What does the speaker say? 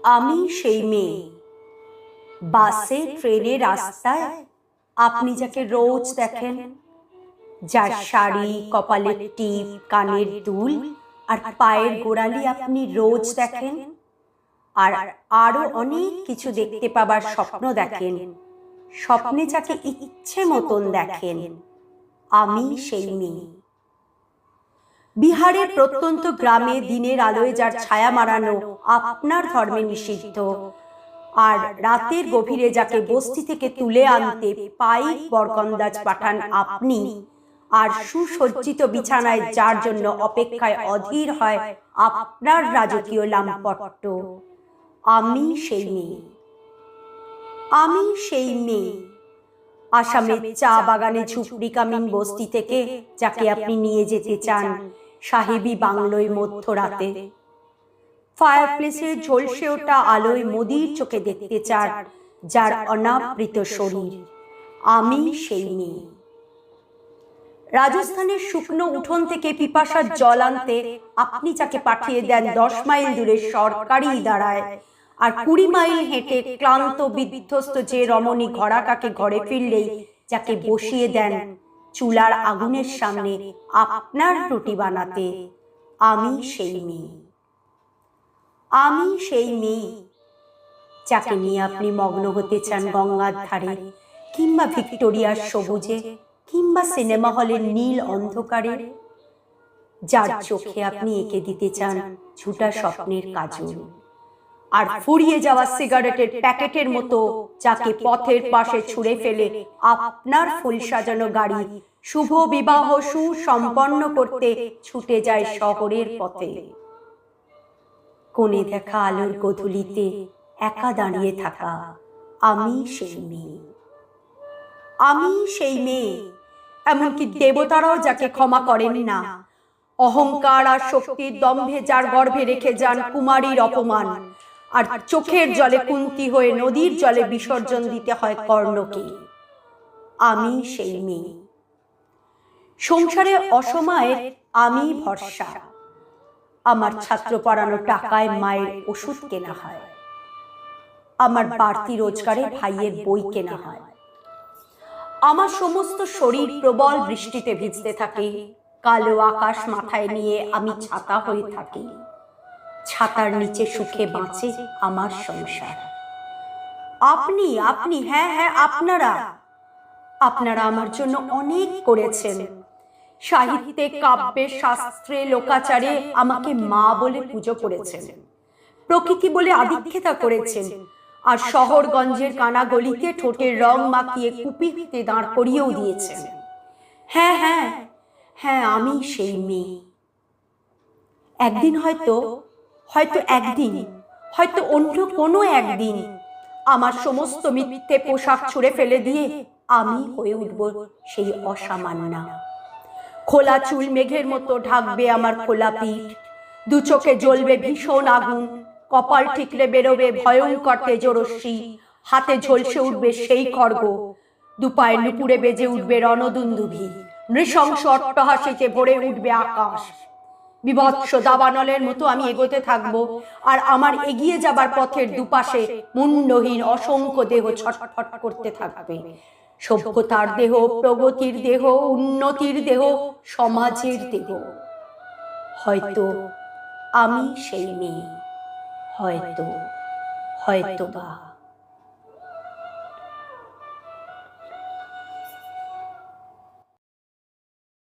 আমি সেই মেয়ে। বাসে, ট্রেনে, রাস্তায় আপনি যাকে রোজ দেখেন, যার শাড়ি, কপালের টিপ, কানের দুল আর পায়ের গোড়ালি আপনি রোজ দেখেন, আর আরো অনেক কিছু দেখতে পাবার স্বপ্ন দেখেন, স্বপ্নে যাকে ইচ্ছে মতন দেখেন, আমি সেই মেয়ে। বিহারের প্রত্যন্ত গ্রামে দিনের আলোয় যার ছায়া মারানো আপনার ধর্মে নিষিদ্ধ, আর রাতের গভীরে যাকে বস্তি থেকে তুলে আনতে পাইক বরকন্দাজ পাঠান আপনি, আর সুসজ্জিত বিছানায় যার জন্য অপেক্ষায় অধীর হয় আপনার রাজকীয় লামপট্ট, আমি সেই মেয়ে। আমি সেই মেয়ে। আসামের চা বাগানে ঝুপড়ি কামিন বস্তি থেকে যাকে আপনি নিয়ে যেতে চান সাহেবী বাংলোয় মধ্যরাতে, ফায়ারপ্লেসের ঝলসে ওঠা আলোয় মোদির চোখে দেখতে চান যার অনাবৃত শরীর, আমি সেই মেয়ে। রাজস্থানের শুকনো উঠোন থেকে পিপাসার জল আনতে আপনি যাকে পাঠিয়ে দেন 10 মাইল দূরে সরকারি ইদারায়, আর 20 মাইল হেঁটে ক্লান্ত বিধ্বস্ত যে রমণী ঘোড়া কাকে ঘরে ফিরলেই যাকে বসিয়ে দেন চুলার আগুনের সামনে আপনার রুটি বানাতে, আমি সেই মেয়ে। আমি সেই মেয়ে যাকে নিয়ে আপনি মগ্ন হতে চান গঙ্গার ধারে, কিংবা ভিক্টোরিয়ার সবুজে, কিংবা সিনেমা হলের নীল অন্ধকারে, যার চোখে আপনি এঁকে দিতে চান ঝুটা স্বপ্নের কাজল, আর ফুরিয়ে যাওয়া সিগারেটের প্যাকেটের মতো যাকে পথের পাশে ছুঁড়ে ফেলে আপনার ফুল সাজানো গাড়ি শুভ বিবাহ সুসম্পন্ন করতে ছুটে যায় শহরের পথে। কোণে দেখা আলোর গোধূলিতে একা দাঁড়িয়ে থাকা, আমি সেই মেয়ে। আমি সেই মেয়ে। এমনকি দেবতারাও যাকে ক্ষমা করেন না, অহংকার আর শক্তির দম্ভে যার গর্ভে রেখে যান কুমারীর অপমান, আর চোখের জলে কুন্তি হয়ে নদীর জলে বিসর্জন দিতে হয় কর্ণকে, আমি সেই মেয়ে। সংসারে অসময়ের আমি ভরসা। আমার ছাত্র পড়ানো টাকায় মায়ের ওষুধ কেনা হয়, আমার বাড়তি রোজগারে ভাইয়ের বই কেনা হয়। আমার সমস্ত শরীর প্রবল বৃষ্টিতে ভিজতে থাকে, কালো আকাশ মাথায় নিয়ে আমি ছাতা হয়ে থাকি। ছাতার নিচে সুখে বাঁচে আমার সংসার। আপনি আপনি হ্যাঁ হ্যাঁ আপনারা আপনারা আমার জন্য অনেক করেছেন। সাহিত্যে, কাব্যে, শাস্ত্রে, লোকাচারে আমাকে মা বলে পুজো করেছেন, প্রকৃতি বলে আদিক্ষেতা করেছেন, আর শহরগঞ্জের কানাগলিতে ঠোঁটের রং মাখিয়ে কুপিতে দাঁড় করিয়েও দিয়েছেন। হ্যাঁ হ্যাঁ হ্যাঁ, আমি সেই মেয়ে। একদিন হয়তো একদিন হয়তো অন্য কোনো একদিন আমার সমস্ত মিথ্যে পোশাক ছুঁড়ে ফেলে দিয়ে আমি হয়ে উঠব সেই অসামান্যা। খোলা চুল মেঘের মতো ঢাকবে আমার খোলা পিঠ, দু চোখে জ্বলবে ভীষণ আগুন, কপাল ঠিকরে বেরোবে ভয়ঙ্কর তেজরশ্মি, হাতে ঝলসে উঠবে সেই খড়গ, দুপায়ে নুপুরে বেজে উঠবে রণদুন্দুভি, নৃশংস অট্টহাসিতে ভরে উঠবে আকাশ। বিভৎস দাবানলের মতো আমি এগোতে থাকবো, আর আমার এগিয়ে যাবার পথের দুপাশে মুন্ডহীন অসংখ্য দেহ ছটফট করতে থাকবে। সভ্যতার দেহ, প্রগতির দেহ, উন্নতির দেহ, সমাজের দেহ। হয়তো আমি সেই মেয়ে, হয়তো বা।